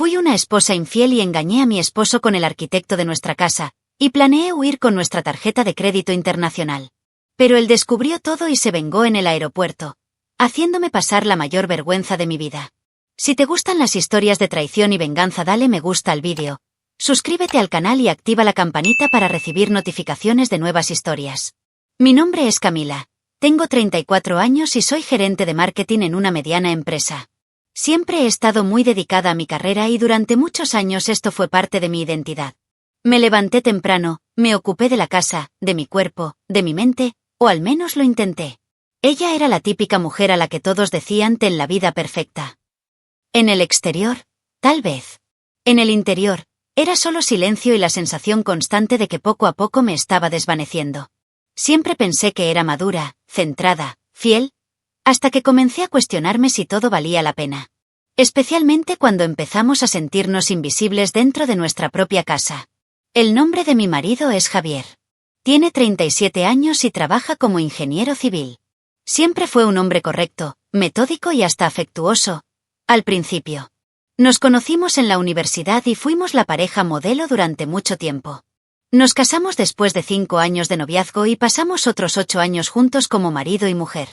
Fui una esposa infiel y engañé a mi esposo con el arquitecto de nuestra casa, y planeé huir con nuestra tarjeta de crédito internacional. Pero él descubrió todo y se vengó en el aeropuerto, haciéndome pasar la mayor vergüenza de mi vida. Si te gustan las historias de traición y venganza, dale me gusta al vídeo, suscríbete al canal y activa la campanita para recibir notificaciones de nuevas historias. Mi nombre es Camila, tengo 34 años y soy gerente de marketing en una mediana empresa. Siempre he estado muy dedicada a mi carrera y durante muchos años esto fue parte de mi identidad. Me levanté temprano, me ocupé de la casa, de mi cuerpo, de mi mente, o al menos lo intenté. Ella era la típica mujer a la que todos decían ten la vida perfecta. En el exterior, tal vez. En el interior, era solo silencio y la sensación constante de que poco a poco me estaba desvaneciendo. Siempre pensé que era madura, centrada, fiel, hasta que comencé a cuestionarme si todo valía la pena. Especialmente cuando empezamos a sentirnos invisibles dentro de nuestra propia casa. El nombre de mi marido es Javier. Tiene 37 años y trabaja como ingeniero civil. Siempre fue un hombre correcto, metódico y hasta afectuoso, al principio. Nos conocimos en la universidad y fuimos la pareja modelo durante mucho tiempo. Nos casamos después de 5 años de noviazgo y pasamos otros 8 años juntos como marido y mujer.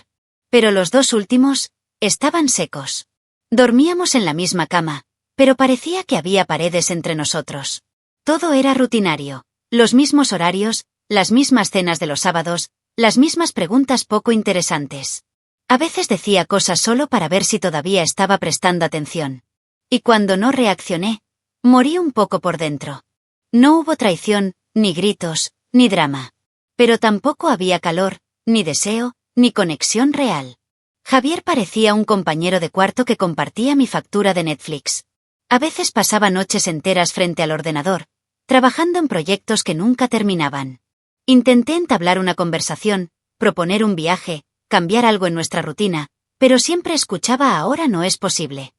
Pero los 2 últimos estaban secos. Dormíamos en la misma cama, pero parecía que había paredes entre nosotros. Todo era rutinario, los mismos horarios, las mismas cenas de los sábados, las mismas preguntas poco interesantes. A veces decía cosas solo para ver si todavía estaba prestando atención. Y cuando no reaccioné, morí un poco por dentro. No hubo traición, ni gritos, ni drama. Pero tampoco había calor, ni deseo, ni conexión real. Javier parecía un compañero de cuarto que compartía mi factura de Netflix. A veces pasaba noches enteras frente al ordenador, trabajando en proyectos que nunca terminaban. Intenté entablar una conversación, proponer un viaje, cambiar algo en nuestra rutina, pero siempre escuchaba ahora no es posible.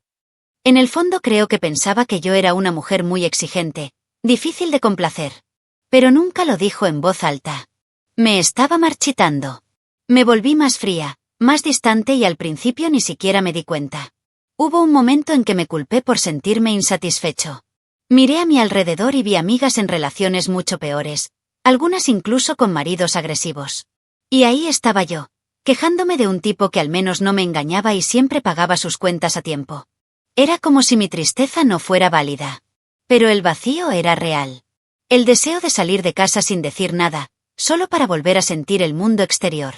En el fondo creo que pensaba que yo era una mujer muy exigente, difícil de complacer. Pero nunca lo dijo en voz alta. Me estaba marchitando. Me volví más fría, más distante y al principio ni siquiera me di cuenta. Hubo un momento en que me culpé por sentirme insatisfecho. Miré a mi alrededor y vi amigas en relaciones mucho peores, algunas incluso con maridos agresivos. Y ahí estaba yo, quejándome de un tipo que al menos no me engañaba y siempre pagaba sus cuentas a tiempo. Era como si mi tristeza no fuera válida. Pero el vacío era real. El deseo de salir de casa sin decir nada, solo para volver a sentir el mundo exterior.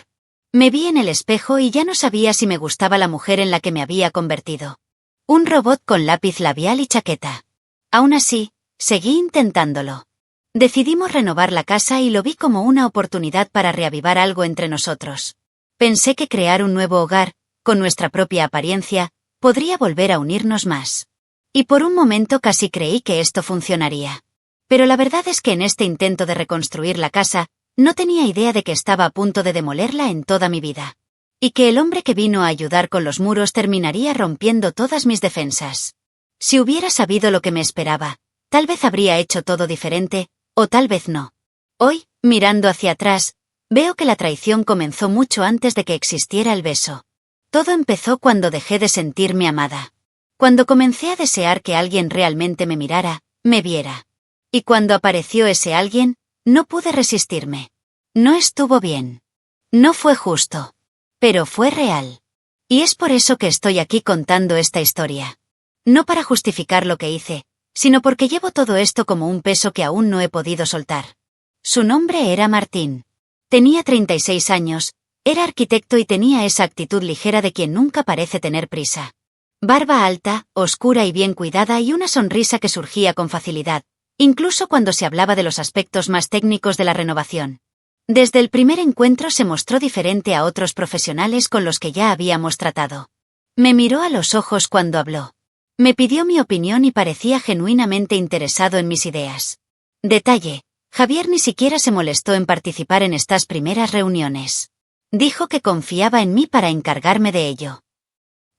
Me vi en el espejo y ya no sabía si me gustaba la mujer en la que me había convertido. Un robot con lápiz labial y chaqueta. Aún así, seguí intentándolo. Decidimos renovar la casa y lo vi como una oportunidad para reavivar algo entre nosotros. Pensé que crear un nuevo hogar, con nuestra propia apariencia, podría volver a unirnos más. Y por un momento casi creí que esto funcionaría. Pero la verdad es que en este intento de reconstruir la casa, no tenía idea de que estaba a punto de demolerla en toda mi vida. Y que el hombre que vino a ayudar con los muros terminaría rompiendo todas mis defensas. Si hubiera sabido lo que me esperaba, tal vez habría hecho todo diferente, o tal vez no. Hoy, mirando hacia atrás, veo que la traición comenzó mucho antes de que existiera el beso. Todo empezó cuando dejé de sentirme amada. Cuando comencé a desear que alguien realmente me mirara, me viera. Y cuando apareció ese alguien, no pude resistirme. No estuvo bien. No fue justo. Pero fue real. Y es por eso que estoy aquí contando esta historia. No para justificar lo que hice, sino porque llevo todo esto como un peso que aún no he podido soltar. Su nombre era Martín. Tenía 36 años, era arquitecto y tenía esa actitud ligera de quien nunca parece tener prisa. Barba alta, oscura y bien cuidada y una sonrisa que surgía con facilidad, incluso cuando se hablaba de los aspectos más técnicos de la renovación. Desde el primer encuentro se mostró diferente a otros profesionales con los que ya habíamos tratado. Me miró a los ojos cuando habló. Me pidió mi opinión y parecía genuinamente interesado en mis ideas. Detalle: Javier ni siquiera se molestó en participar en estas primeras reuniones. Dijo que confiaba en mí para encargarme de ello.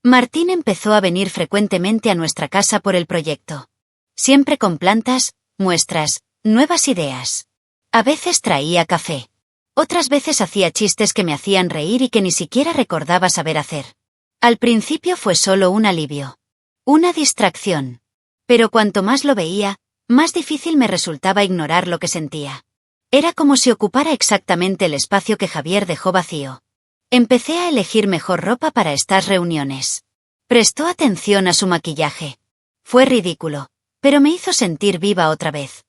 Martín empezó a venir frecuentemente a nuestra casa por el proyecto. Siempre con plantas, muestras, nuevas ideas. A veces traía café. Otras veces hacía chistes que me hacían reír y que ni siquiera recordaba saber hacer. Al principio fue solo un alivio. Una distracción. Pero cuanto más lo veía, más difícil me resultaba ignorar lo que sentía. Era como si ocupara exactamente el espacio que Javier dejó vacío. Empecé a elegir mejor ropa para estas reuniones. Prestó atención a su maquillaje. Fue ridículo, pero me hizo sentir viva otra vez.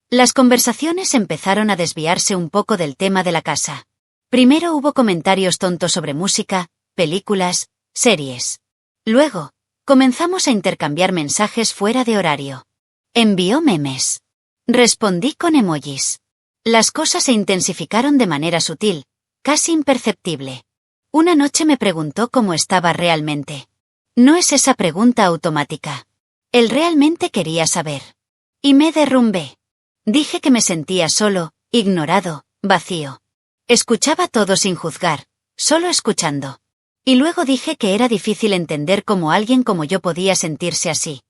Las conversaciones empezaron a desviarse un poco del tema de la casa. Primero hubo comentarios tontos sobre música, películas, series. Luego, comenzamos a intercambiar mensajes fuera de horario. Envió memes. Respondí con emojis. Las cosas se intensificaron de manera sutil, casi imperceptible. Una noche me preguntó cómo estaba realmente. No es esa pregunta automática. Él realmente quería saber. Y me derrumbé. Dije que me sentía solo, ignorado, vacío. Escuchaba todo sin juzgar, solo escuchando. Y luego dije que era difícil entender cómo alguien como yo podía sentirse así.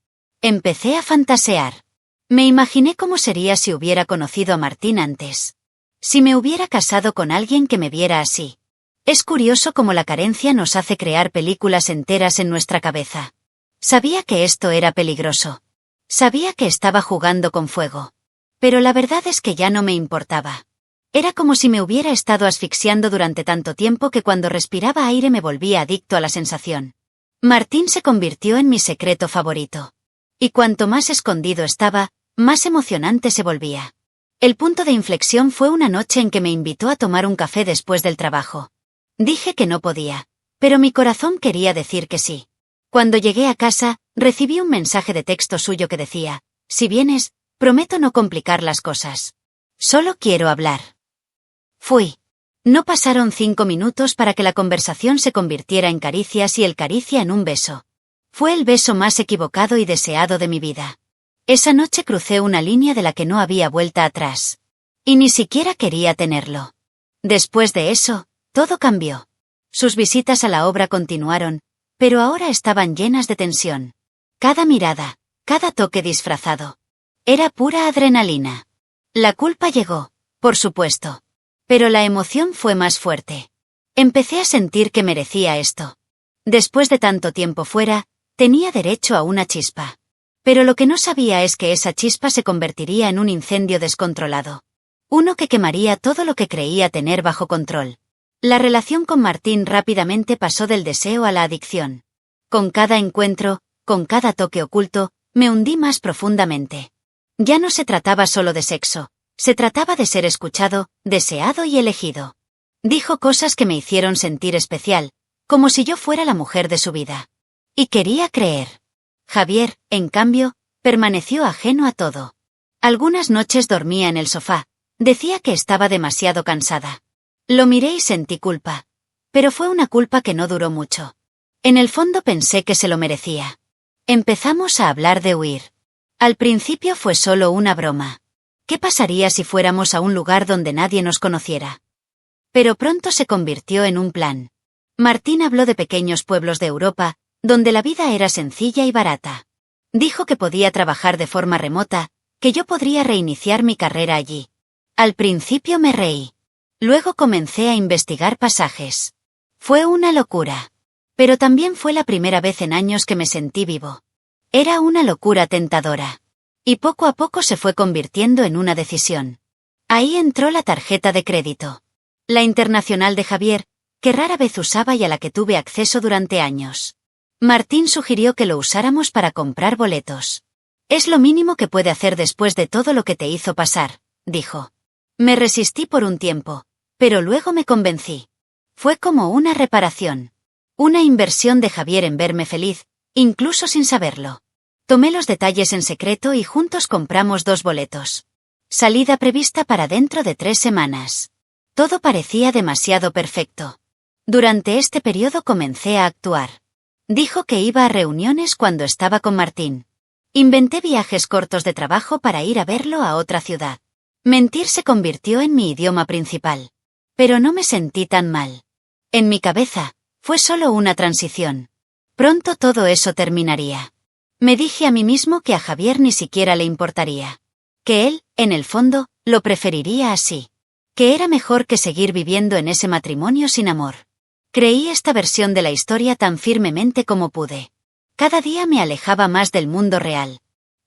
Empecé a fantasear. Me imaginé cómo sería si hubiera conocido a Martín antes. Si me hubiera casado con alguien que me viera así. Es curioso cómo la carencia nos hace crear películas enteras en nuestra cabeza. Sabía que esto era peligroso. Sabía que estaba jugando con fuego. Pero la verdad es que ya no me importaba. Era como si me hubiera estado asfixiando durante tanto tiempo que cuando respiraba aire me volvía adicto a la sensación. Martín se convirtió en mi secreto favorito. Y cuanto más escondido estaba, más emocionante se volvía. El punto de inflexión fue una noche en que me invitó a tomar un café después del trabajo. Dije que no podía, pero mi corazón quería decir que sí. Cuando llegué a casa, recibí un mensaje de texto suyo que decía: si vienes, prometo no complicar las cosas. Solo quiero hablar. Fui. No pasaron 5 minutos para que la conversación se convirtiera en caricias y el caricia en un beso. Fue el beso más equivocado y deseado de mi vida. Esa noche crucé una línea de la que no había vuelta atrás. Y ni siquiera quería tenerlo. Después de eso, todo cambió. Sus visitas a la obra continuaron, pero ahora estaban llenas de tensión. Cada mirada, cada toque disfrazado. Era pura adrenalina. La culpa llegó, por supuesto. Pero la emoción fue más fuerte. Empecé a sentir que merecía esto. Después de tanto tiempo fuera, tenía derecho a una chispa. Pero lo que no sabía es que esa chispa se convertiría en un incendio descontrolado. Uno que quemaría todo lo que creía tener bajo control. La relación con Martín rápidamente pasó del deseo a la adicción. Con cada encuentro, con cada toque oculto, me hundí más profundamente. Ya no se trataba solo de sexo, se trataba de ser escuchado, deseado y elegido. Dijo cosas que me hicieron sentir especial, como si yo fuera la mujer de su vida. Y quería creer. Javier, en cambio, permaneció ajeno a todo. Algunas noches dormía en el sofá, decía que estaba demasiado cansada. Lo miré y sentí culpa. Pero fue una culpa que no duró mucho. En el fondo pensé que se lo merecía. Empezamos a hablar de huir. Al principio fue solo una broma. ¿Qué pasaría si fuéramos a un lugar donde nadie nos conociera? Pero pronto se convirtió en un plan. Martín habló de pequeños pueblos de Europa, donde la vida era sencilla y barata. Dijo que podía trabajar de forma remota, que yo podría reiniciar mi carrera allí. Al principio me reí. Luego comencé a investigar pasajes. Fue una locura. Pero también fue la primera vez en años que me sentí vivo. Era una locura tentadora. Y poco a poco se fue convirtiendo en una decisión. Ahí entró la tarjeta de crédito. La internacional de Javier, que rara vez usaba y a la que tuve acceso durante años. Martín sugirió que lo usáramos para comprar boletos. Es lo mínimo que puede hacer después de todo lo que te hizo pasar, dijo. Me resistí por un tiempo, pero luego me convencí. Fue como una reparación. Una inversión de Javier en verme feliz, incluso sin saberlo. Tomé los detalles en secreto y juntos compramos 2 boletos. Salida prevista para dentro de 3 semanas. Todo parecía demasiado perfecto. Durante este periodo comencé a actuar. Dijo que iba a reuniones cuando estaba con Martín. Inventé viajes cortos de trabajo para ir a verlo a otra ciudad. Mentir se convirtió en mi idioma principal. Pero no me sentí tan mal. En mi cabeza, fue solo una transición. Pronto todo eso terminaría. Me dije a mí mismo que a Javier ni siquiera le importaría. Que él, en el fondo, lo preferiría así. Que era mejor que seguir viviendo en ese matrimonio sin amor. Creí esta versión de la historia tan firmemente como pude. Cada día me alejaba más del mundo real.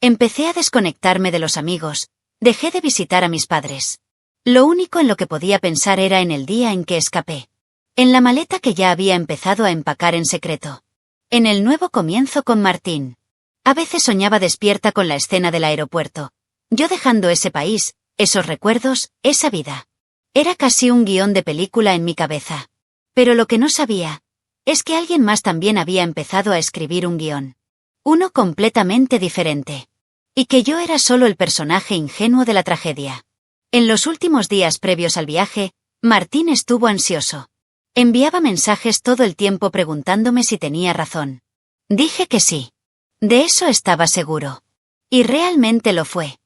Empecé a desconectarme de los amigos, dejé de visitar a mis padres. Lo único en lo que podía pensar era en el día en que escapé. En la maleta que ya había empezado a empacar en secreto. En el nuevo comienzo con Martín. A veces soñaba despierta con la escena del aeropuerto. Yo dejando ese país, esos recuerdos, esa vida. Era casi un guión de película en mi cabeza. Pero lo que no sabía es que alguien más también había empezado a escribir un guión. Uno completamente diferente. Y que yo era solo el personaje ingenuo de la tragedia. En los últimos días previos al viaje, Martín estuvo ansioso. Enviaba mensajes todo el tiempo preguntándome si tenía razón. Dije que sí. De eso estaba seguro. Y realmente lo fue.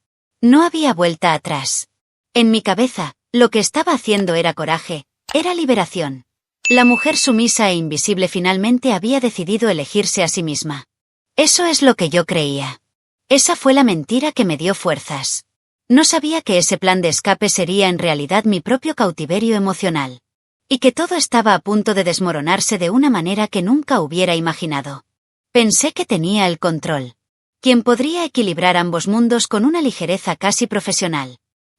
No había vuelta atrás. En mi cabeza, lo que estaba haciendo era coraje, era liberación. La mujer sumisa e invisible finalmente había decidido elegirse a sí misma. Eso es lo que yo creía. Esa fue la mentira que me dio fuerzas. No sabía que ese plan de escape sería en realidad mi propio cautiverio emocional. Y que todo estaba a punto de desmoronarse de una manera que nunca hubiera imaginado. Pensé que tenía el control. Quien podría equilibrar ambos mundos con una ligereza casi profesional.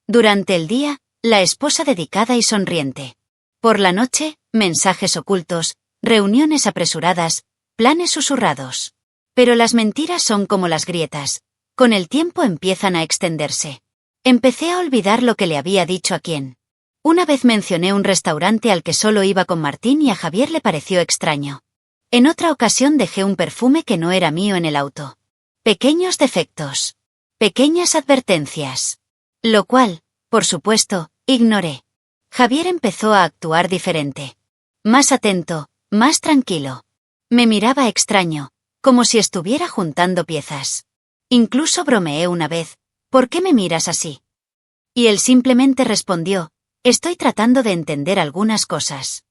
Durante el día, la esposa dedicada y sonriente. Por la noche, mensajes ocultos, reuniones apresuradas, planes susurrados. Pero las mentiras son como las grietas. Con el tiempo empiezan a extenderse. Empecé a olvidar lo que le había dicho a quién. Una vez mencioné un restaurante al que solo iba con Martín y a Javier le pareció extraño. En otra ocasión dejé un perfume que no era mío en el auto. Pequeños defectos. Pequeñas advertencias. Lo cual, por supuesto, ignoré. Javier empezó a actuar diferente. Más atento, más tranquilo. Me miraba extraño, como si estuviera juntando piezas. Incluso bromeé una vez, ¿por qué me miras así? Y él simplemente respondió, estoy tratando de entender algunas cosas.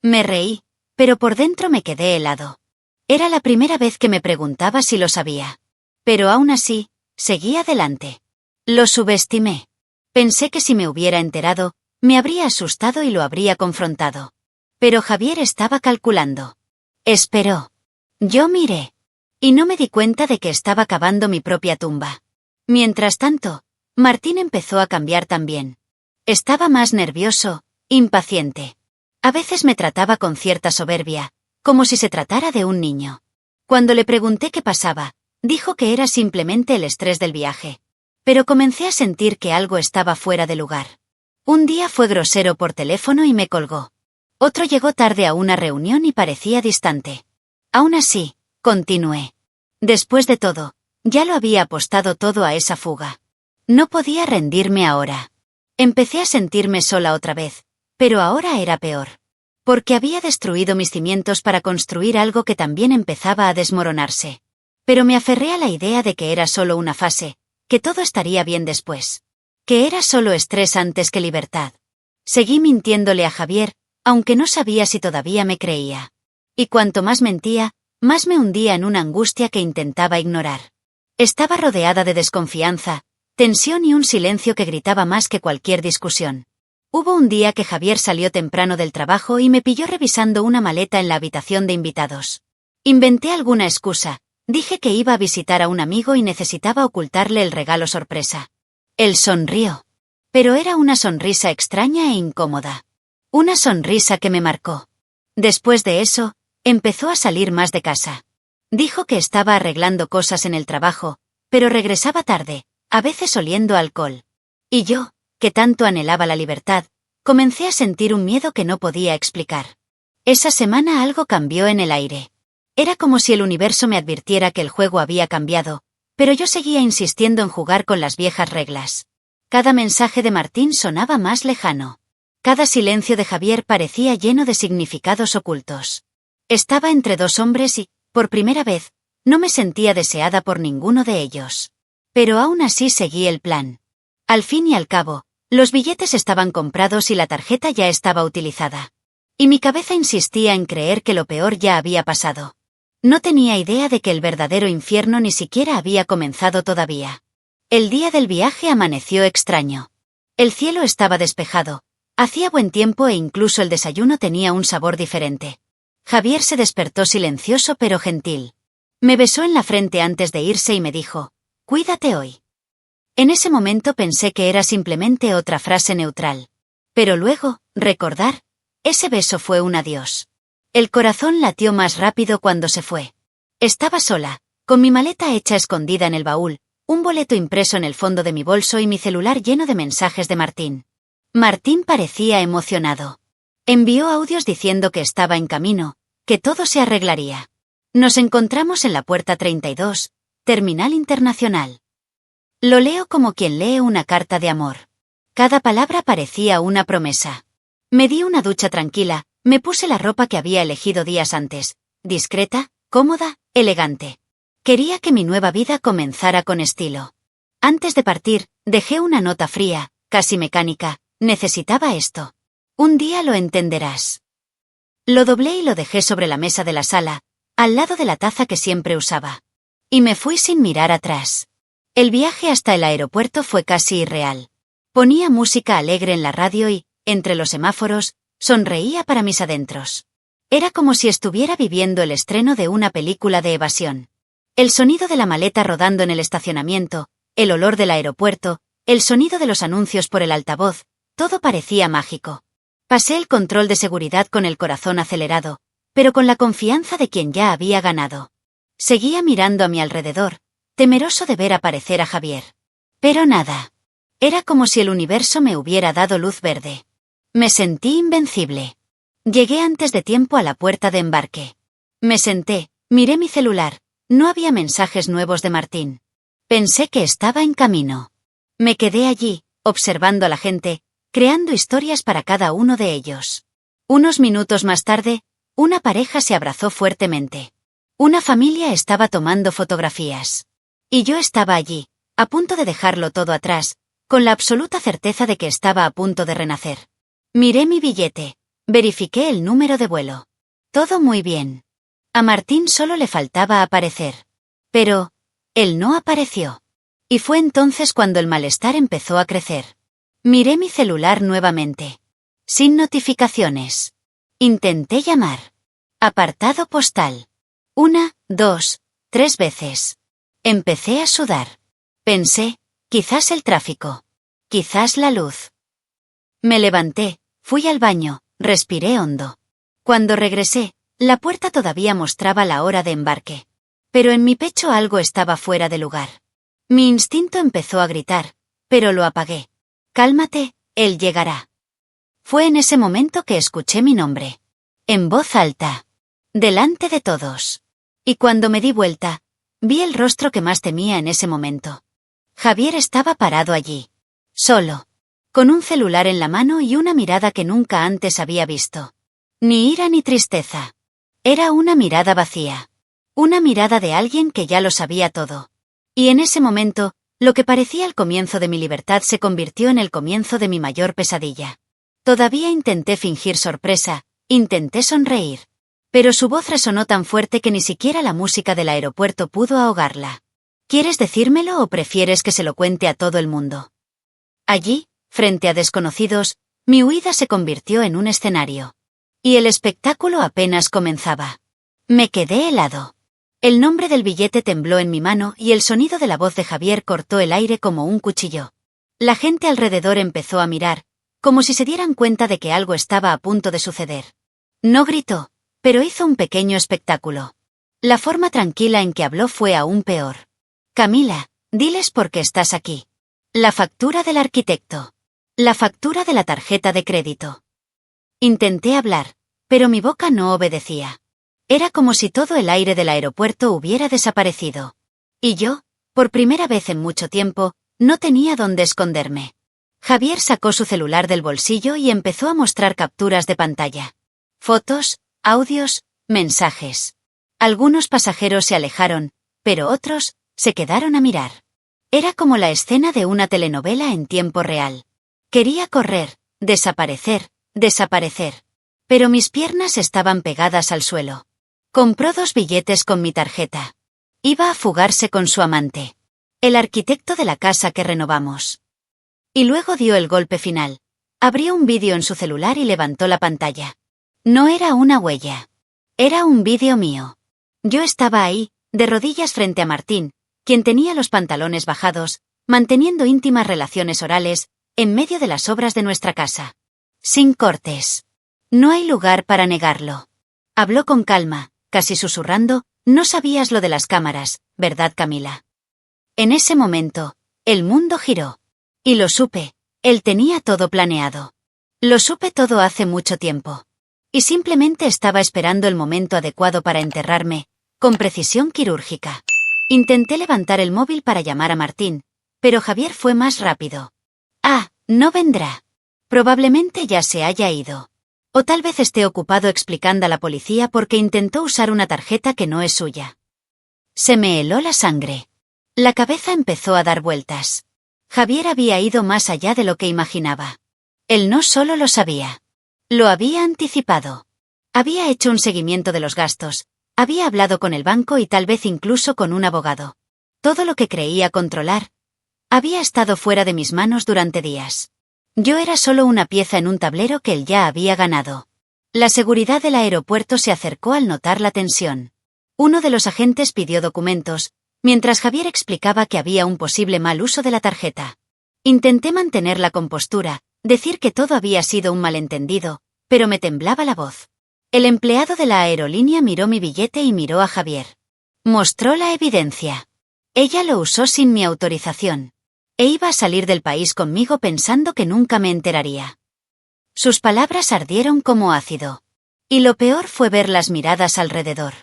Me reí, pero por dentro me quedé helado. Era la primera vez que me preguntaba si lo sabía. Pero aún así, seguí adelante. Lo subestimé. Pensé que si me hubiera enterado, me habría asustado y lo habría confrontado. Pero Javier estaba calculando. Esperó. Yo miré. Y no me di cuenta de que estaba cavando mi propia tumba. Mientras tanto, Martín empezó a cambiar también. Estaba más nervioso, impaciente. A veces me trataba con cierta soberbia, como si se tratara de un niño. Cuando le pregunté qué pasaba, dijo que era simplemente el estrés del viaje. Pero comencé a sentir que algo estaba fuera de lugar. Un día fue grosero por teléfono y me colgó. Otro llegó tarde a una reunión y parecía distante. Aún así, continué. Después de todo, ya lo había apostado todo a esa fuga. No podía rendirme ahora. Empecé a sentirme sola otra vez, pero ahora era peor. Porque había destruido mis cimientos para construir algo que también empezaba a desmoronarse. Pero me aferré a la idea de que era solo una fase, que todo estaría bien después. Que era solo estrés antes que libertad. Seguí mintiéndole a Javier, aunque no sabía si todavía me creía. Y cuanto más mentía, más me hundía en una angustia que intentaba ignorar. Estaba rodeada de desconfianza, tensión y un silencio que gritaba más que cualquier discusión. Hubo un día que Javier salió temprano del trabajo y me pilló revisando una maleta en la habitación de invitados. Inventé alguna excusa, dije que iba a visitar a un amigo y necesitaba ocultarle el regalo sorpresa. Él sonrió. Pero era una sonrisa extraña e incómoda. Una sonrisa que me marcó. Después de eso, empezó a salir más de casa. Dijo que estaba arreglando cosas en el trabajo, pero regresaba tarde, a veces oliendo alcohol. Y yo, que tanto anhelaba la libertad, comencé a sentir un miedo que no podía explicar. Esa semana algo cambió en el aire. Era como si el universo me advirtiera que el juego había cambiado, pero yo seguía insistiendo en jugar con las viejas reglas. Cada mensaje de Martín sonaba más lejano. Cada silencio de Javier parecía lleno de significados ocultos. Estaba entre dos hombres y, por primera vez, no me sentía deseada por ninguno de ellos. Pero aún así seguí el plan. Al fin y al cabo, los billetes estaban comprados y la tarjeta ya estaba utilizada. Y mi cabeza insistía en creer que lo peor ya había pasado. No tenía idea de que el verdadero infierno ni siquiera había comenzado todavía. El día del viaje amaneció extraño. El cielo estaba despejado, hacía buen tiempo e incluso el desayuno tenía un sabor diferente. Javier se despertó silencioso pero gentil. Me besó en la frente antes de irse y me dijo, Cuídate hoy. En ese momento pensé que era simplemente otra frase neutral. Pero luego, recordar, ese beso fue un adiós. El corazón latió más rápido cuando se fue. Estaba sola, con mi maleta hecha escondida en el baúl, un boleto impreso en el fondo de mi bolso y mi celular lleno de mensajes de Martín. Martín parecía emocionado. Envió audios diciendo que estaba en camino, que todo se arreglaría. Nos encontramos en la puerta 32, Terminal Internacional. Lo leo como quien lee una carta de amor. Cada palabra parecía una promesa. Me di una ducha tranquila, me puse la ropa que había elegido días antes, discreta, cómoda, elegante. Quería que mi nueva vida comenzara con estilo. Antes de partir, dejé una nota fría, casi mecánica: necesitaba esto. Un día lo entenderás. Lo doblé y lo dejé sobre la mesa de la sala, al lado de la taza que siempre usaba. Y me fui sin mirar atrás. El viaje hasta el aeropuerto fue casi irreal. Ponía música alegre en la radio y, entre los semáforos, sonreía para mis adentros. Era como si estuviera viviendo el estreno de una película de evasión. El sonido de la maleta rodando en el estacionamiento, el olor del aeropuerto, el sonido de los anuncios por el altavoz, todo parecía mágico. Pasé el control de seguridad con el corazón acelerado, pero con la confianza de quien ya había ganado. Seguía mirando a mi alrededor, temeroso de ver aparecer a Javier. Pero nada. Era como si el universo me hubiera dado luz verde. Me sentí invencible. Llegué antes de tiempo a la puerta de embarque. Me senté, miré mi celular, no había mensajes nuevos de Martín. Pensé que estaba en camino. Me quedé allí, observando a la gente, creando historias para cada uno de ellos. Unos minutos más tarde, una pareja se abrazó fuertemente. Una familia estaba tomando fotografías. Y yo estaba allí, a punto de dejarlo todo atrás, con la absoluta certeza de que estaba a punto de renacer. Miré mi billete, verifiqué el número de vuelo. Todo muy bien. A Martín solo le faltaba aparecer. Pero, él no apareció. Y fue entonces cuando el malestar empezó a crecer. Miré mi celular nuevamente. Sin notificaciones. Intenté llamar. Apartado postal. 1, 2, 3 veces. Empecé a sudar. Pensé, quizás el tráfico. Quizás la luz. Me levanté, fui al baño, respiré hondo. Cuando regresé, la puerta todavía mostraba la hora de embarque. Pero en mi pecho algo estaba fuera de lugar. Mi instinto empezó a gritar, pero lo apagué. Cálmate, él llegará. Fue en ese momento que escuché mi nombre. En voz alta. Delante de todos. Y cuando me di vuelta, vi el rostro que más temía en ese momento. Javier estaba parado allí. Solo. Con un celular en la mano y una mirada que nunca antes había visto. Ni ira ni tristeza. Era una mirada vacía. Una mirada de alguien que ya lo sabía todo. Y en ese momento, lo que parecía el comienzo de mi libertad se convirtió en el comienzo de mi mayor pesadilla. Todavía intenté fingir sorpresa, intenté sonreír. Pero su voz resonó tan fuerte que ni siquiera la música del aeropuerto pudo ahogarla. ¿Quieres decírmelo o prefieres que se lo cuente a todo el mundo? Allí, frente a desconocidos, mi huida se convirtió en un escenario. Y el espectáculo apenas comenzaba. Me quedé helado. El nombre del billete tembló en mi mano y el sonido de la voz de Javier cortó el aire como un cuchillo. La gente alrededor empezó a mirar, como si se dieran cuenta de que algo estaba a punto de suceder. No gritó, pero hizo un pequeño espectáculo. La forma tranquila en que habló fue aún peor. Camila, diles por qué estás aquí. La factura del arquitecto. La factura de la tarjeta de crédito. Intenté hablar, pero mi boca no obedecía. Era como si todo el aire del aeropuerto hubiera desaparecido. Y yo, por primera vez en mucho tiempo, no tenía dónde esconderme. Javier sacó su celular del bolsillo y empezó a mostrar capturas de pantalla. Fotos, audios, mensajes. Algunos pasajeros se alejaron, pero otros se quedaron a mirar. Era como la escena de una telenovela en tiempo real. Quería correr, desaparecer, desaparecer. Pero mis piernas estaban pegadas al suelo. Compró 2 billetes con mi tarjeta. Iba a fugarse con su amante. El arquitecto de la casa que renovamos. Y luego dio el golpe final. Abrió un vídeo en su celular y levantó la pantalla. No era una huella. Era un vídeo mío. Yo estaba ahí, de rodillas frente a Martín, quien tenía los pantalones bajados, manteniendo íntimas relaciones orales, en medio de las obras de nuestra casa. Sin cortes. No hay lugar para negarlo. Habló con calma, casi susurrando, no sabías lo de las cámaras, ¿verdad, Camila? En ese momento, el mundo giró. Y lo supe, él tenía todo planeado. Lo supe todo hace mucho tiempo. Y simplemente estaba esperando el momento adecuado para enterrarme, con precisión quirúrgica. Intenté levantar el móvil para llamar a Martín, pero Javier fue más rápido. Ah, no vendrá. Probablemente ya se haya ido. O tal vez esté ocupado explicando a la policía porque intentó usar una tarjeta que no es suya. Se me heló la sangre. La cabeza empezó a dar vueltas. Javier había ido más allá de lo que imaginaba. Él no solo lo sabía. Lo había anticipado. Había hecho un seguimiento de los gastos. Había hablado con el banco y tal vez incluso con un abogado. Todo lo que creía controlar había estado fuera de mis manos durante días. Yo era solo una pieza en un tablero que él ya había ganado. La seguridad del aeropuerto se acercó al notar la tensión. Uno de los agentes pidió documentos, mientras Javier explicaba que había un posible mal uso de la tarjeta. Intenté mantener la compostura, decir que todo había sido un malentendido, pero me temblaba la voz. El empleado de la aerolínea miró mi billete y miró a Javier. Mostró la evidencia. Ella lo usó sin mi autorización. E iba a salir del país conmigo pensando que nunca me enteraría. Sus palabras ardieron como ácido. Y lo peor fue ver las miradas alrededor.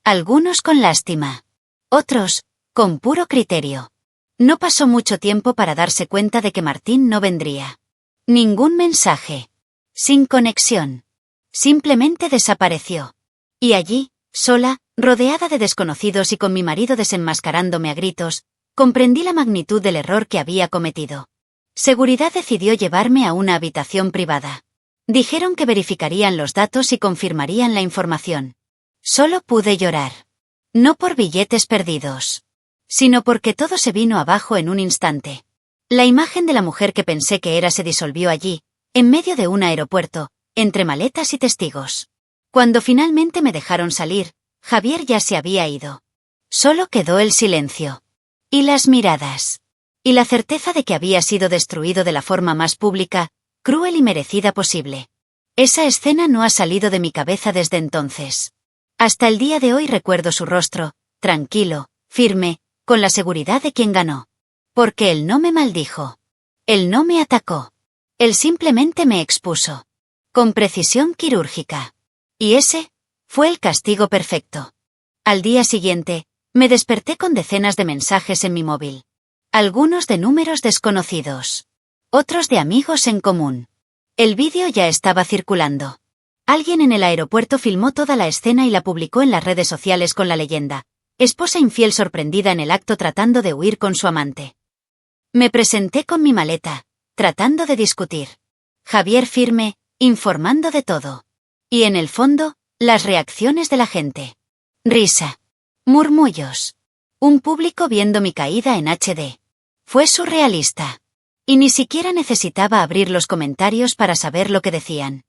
Algunos con lástima. Otros, con puro criterio. No pasó mucho tiempo para darse cuenta de que Martín no vendría. Ningún mensaje. Sin conexión. Simplemente desapareció. Y allí, sola, rodeada de desconocidos y con mi marido desenmascarándome a gritos, comprendí la magnitud del error que había cometido. Seguridad decidió llevarme a una habitación privada. Dijeron que verificarían los datos y confirmarían la información. Solo pude llorar. No por billetes perdidos, sino porque todo se vino abajo en un instante. La imagen de la mujer que pensé que era se disolvió allí, en medio de un aeropuerto, entre maletas y testigos. Cuando finalmente me dejaron salir, Javier ya se había ido. Solo quedó el silencio. Y las miradas. Y la certeza de que había sido destruido de la forma más pública, cruel y merecida posible. Esa escena no ha salido de mi cabeza desde entonces. Hasta el día de hoy recuerdo su rostro, tranquilo, firme, con la seguridad de quien ganó. Porque él no me maldijo. Él no me atacó. Él simplemente me expuso. Con precisión quirúrgica. Y ese fue el castigo perfecto. Al día siguiente, me desperté con decenas de mensajes en mi móvil. Algunos de números desconocidos. Otros de amigos en común. El vídeo ya estaba circulando. Alguien en el aeropuerto filmó toda la escena y la publicó en las redes sociales con la leyenda: esposa infiel sorprendida en el acto tratando de huir con su amante. Me presenté con mi maleta, tratando de discutir. Javier firme, informando de todo. Y en el fondo, las reacciones de la gente. Risa. Murmullos. Un público viendo mi caída en HD. Fue surrealista. Y ni siquiera necesitaba abrir los comentarios para saber lo que decían.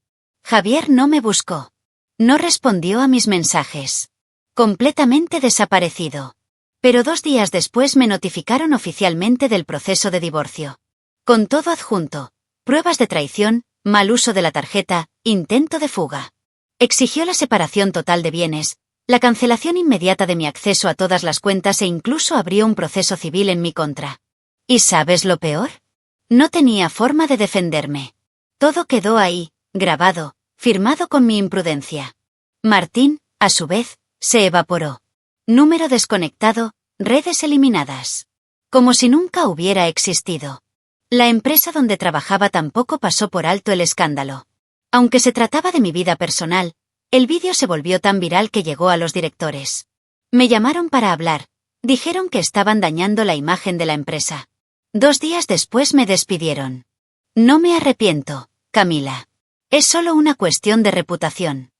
Javier no me buscó. No respondió a mis mensajes. Completamente desaparecido. Pero 2 días después me notificaron oficialmente del proceso de divorcio. Con todo adjunto. Pruebas de traición, mal uso de la tarjeta, intento de fuga. Exigió la separación total de bienes, la cancelación inmediata de mi acceso a todas las cuentas e incluso abrió un proceso civil en mi contra. ¿Y sabes lo peor? No tenía forma de defenderme. Todo quedó ahí, grabado, firmado con mi imprudencia. Martín, a su vez, se evaporó. Número desconectado, redes eliminadas. Como si nunca hubiera existido. La empresa donde trabajaba tampoco pasó por alto el escándalo. Aunque se trataba de mi vida personal, el vídeo se volvió tan viral que llegó a los directores. Me llamaron para hablar. Dijeron que estaban dañando la imagen de la empresa. 2 días después me despidieron. No me arrepiento, Camila. Es solo una cuestión de reputación.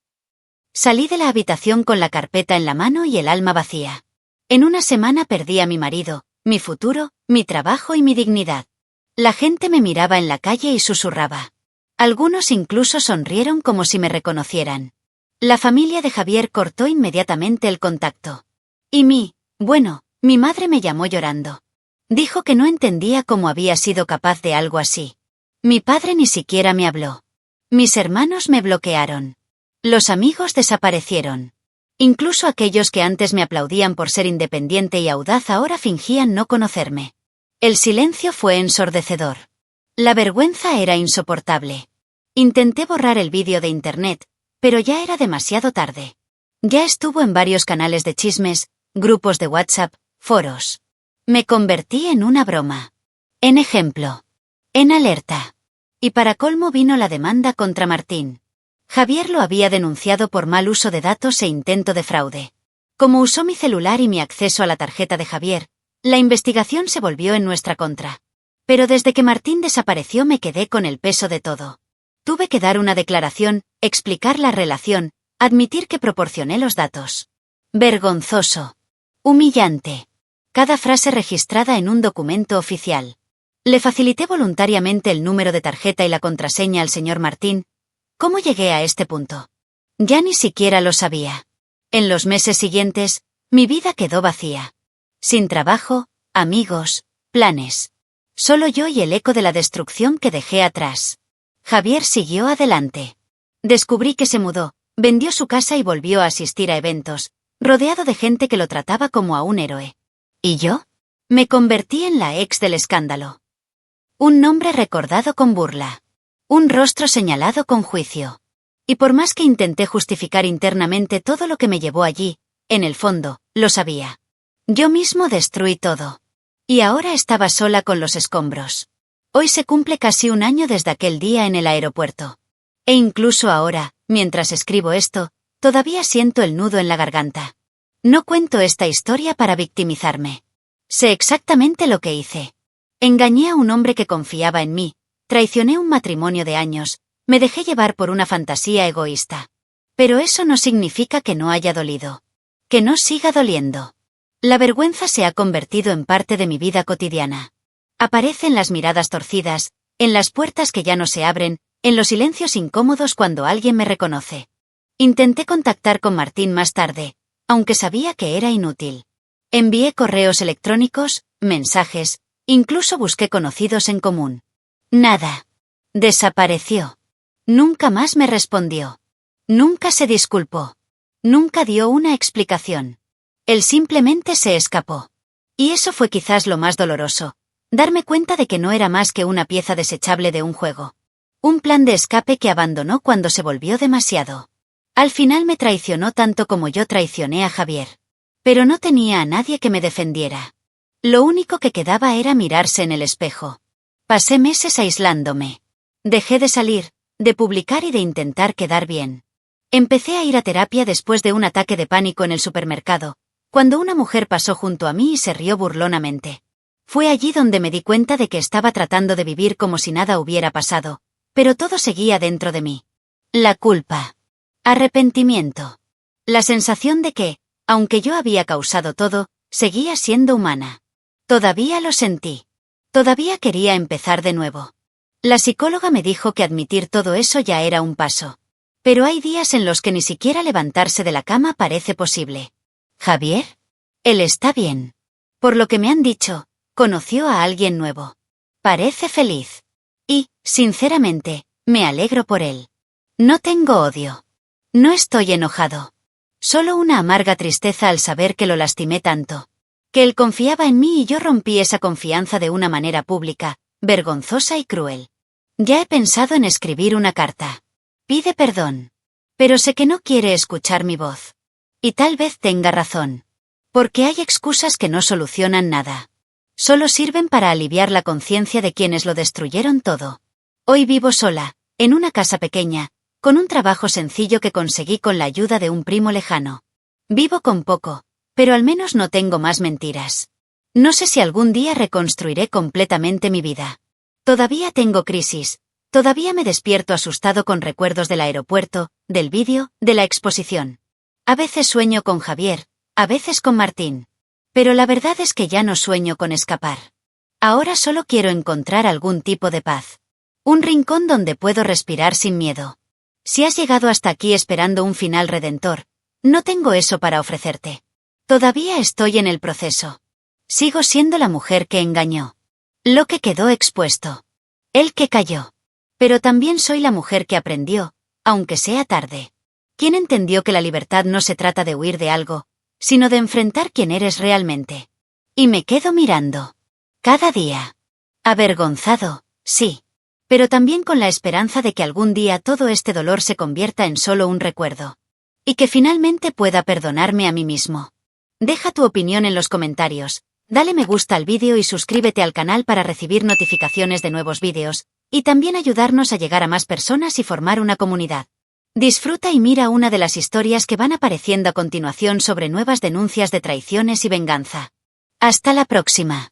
Salí de la habitación con la carpeta en la mano y el alma vacía. En una semana perdí a mi marido, mi futuro, mi trabajo y mi dignidad. La gente me miraba en la calle y susurraba. Algunos incluso sonrieron como si me reconocieran. La familia de Javier cortó inmediatamente el contacto. Y mi Mi madre me llamó llorando. Dijo que no entendía cómo había sido capaz de algo así. Mi padre ni siquiera me habló. Mis hermanos me bloquearon. Los amigos desaparecieron. Incluso aquellos que antes me aplaudían por ser independiente y audaz ahora fingían no conocerme. El silencio fue ensordecedor. La vergüenza era insoportable. Intenté borrar el vídeo de internet, pero ya era demasiado tarde. Ya estuvo en varios canales de chismes, grupos de WhatsApp, foros. Me convertí en una broma. En ejemplo. En alerta. Y para colmo vino la demanda contra Martín. Javier lo había denunciado por mal uso de datos e intento de fraude. Como usó mi celular y mi acceso a la tarjeta de Javier, la investigación se volvió en nuestra contra. Pero desde que Martín desapareció me quedé con el peso de todo. Tuve que dar una declaración, explicar la relación, admitir que proporcioné los datos. Vergonzoso. Humillante. Cada frase registrada en un documento oficial. Le facilité voluntariamente el número de tarjeta y la contraseña al señor Martín. ¿Cómo llegué a este punto? Ya ni siquiera lo sabía. En los meses siguientes, mi vida quedó vacía. Sin trabajo, amigos, planes. Solo yo y el eco de la destrucción que dejé atrás. Javier siguió adelante. Descubrí que se mudó, vendió su casa y volvió a asistir a eventos, rodeado de gente que lo trataba como a un héroe. ¿Y yo? Me convertí en la ex del escándalo. Un nombre recordado con burla. Un rostro señalado con juicio. Y por más que intenté justificar internamente todo lo que me llevó allí, en el fondo, lo sabía. Yo mismo destruí todo. Y ahora estaba sola con los escombros. Hoy se cumple casi un año desde aquel día en el aeropuerto. E incluso ahora, mientras escribo esto, todavía siento el nudo en la garganta. No cuento esta historia para victimizarme. Sé exactamente lo que hice. Engañé a un hombre que confiaba en mí, traicioné un matrimonio de años, me dejé llevar por una fantasía egoísta. Pero eso no significa que no haya dolido. Que no siga doliendo. La vergüenza se ha convertido en parte de mi vida cotidiana. Aparece en las miradas torcidas, en las puertas que ya no se abren, en los silencios incómodos cuando alguien me reconoce. Intenté contactar con Martín más tarde, aunque sabía que era inútil. Envié correos electrónicos, mensajes, incluso busqué conocidos en común. Nada. Desapareció. Nunca más me respondió. Nunca se disculpó. Nunca dio una explicación. Él simplemente se escapó. Y eso fue quizás lo más doloroso. Darme cuenta de que no era más que una pieza desechable de un juego. Un plan de escape que abandonó cuando se volvió demasiado. Al final me traicionó tanto como yo traicioné a Javier. Pero no tenía a nadie que me defendiera. Lo único que quedaba era mirarse en el espejo. Pasé meses aislándome. Dejé de salir, de publicar y de intentar quedar bien. Empecé a ir a terapia después de un ataque de pánico en el supermercado, cuando una mujer pasó junto a mí y se rió burlonamente. Fue allí donde me di cuenta de que estaba tratando de vivir como si nada hubiera pasado, pero todo seguía dentro de mí. La culpa. Arrepentimiento. La sensación de que, aunque yo había causado todo, seguía siendo humana. Todavía lo sentí. Todavía quería empezar de nuevo. La psicóloga me dijo que admitir todo eso ya era un paso. Pero hay días en los que ni siquiera levantarse de la cama parece posible. ¿Javier? Él está bien. Por lo que me han dicho, conoció a alguien nuevo. Parece feliz. Y, sinceramente, me alegro por él. No tengo odio. No estoy enojado. Solo una amarga tristeza al saber que lo lastimé tanto. Que él confiaba en mí y yo rompí esa confianza de una manera pública, vergonzosa y cruel. Ya he pensado en escribir una carta. Pide perdón. Pero sé que no quiere escuchar mi voz. Y tal vez tenga razón. Porque hay excusas que no solucionan nada. Solo sirven para aliviar la conciencia de quienes lo destruyeron todo. Hoy vivo sola, en una casa pequeña, con un trabajo sencillo que conseguí con la ayuda de un primo lejano. Vivo con poco, pero al menos no tengo más mentiras. No sé si algún día reconstruiré completamente mi vida. Todavía tengo crisis, todavía me despierto asustado con recuerdos del aeropuerto, del vídeo, de la exposición. A veces sueño con Javier, a veces con Martín. Pero la verdad es que ya no sueño con escapar. Ahora solo quiero encontrar algún tipo de paz. Un rincón donde puedo respirar sin miedo. Si has llegado hasta aquí esperando un final redentor, no tengo eso para ofrecerte. Todavía estoy en el proceso. Sigo siendo la mujer que engañó. Lo que quedó expuesto. El que cayó. Pero también soy la mujer que aprendió, aunque sea tarde. ¿Quién entendió que la libertad no se trata de huir de algo, sino de enfrentar quién eres realmente? Y me quedo mirando. Cada día. Avergonzado, sí. Pero también con la esperanza de que algún día todo este dolor se convierta en solo un recuerdo. Y que finalmente pueda perdonarme a mí mismo. Deja tu opinión en los comentarios, dale me gusta al vídeo y suscríbete al canal para recibir notificaciones de nuevos vídeos, y también ayudarnos a llegar a más personas y formar una comunidad. Disfruta y mira una de las historias que van apareciendo a continuación sobre nuevas denuncias de traiciones y venganza. Hasta la próxima.